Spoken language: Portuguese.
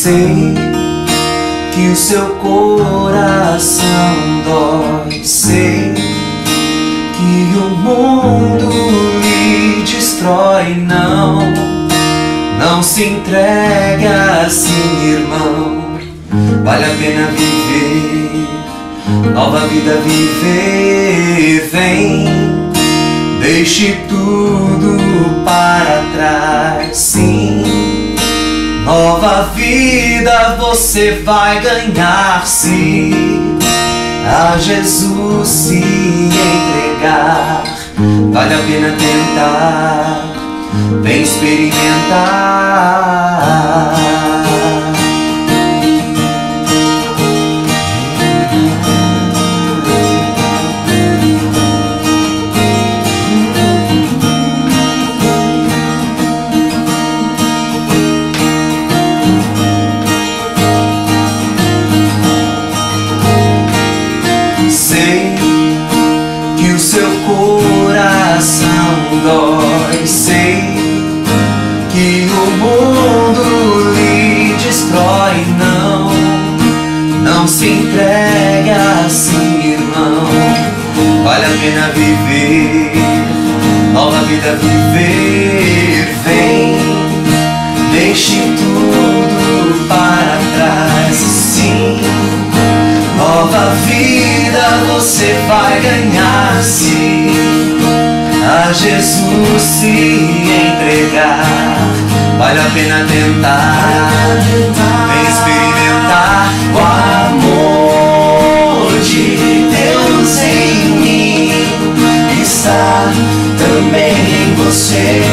Sei que o seu coração dói, sei que o mundo lhe destrói. Não se entregue assim, irmão. Vale a pena viver, nova vida viver. Vem, deixe tudo para trás, sim. Nova vida você vai ganhar se a Jesus se entregar. Vale a pena tentar, vem experimentar. Sei que o seu coração dói, sei que o mundo lhe destrói. Não se entregue assim, irmão. Vale a pena viver, nova vida viver. Vem, deixe tudo para trás, sim. Nova vida você vai ganhar se a Jesus se entregar. Vale a pena tentar, vem experimentar o amor de Deus em mim. Está também em você.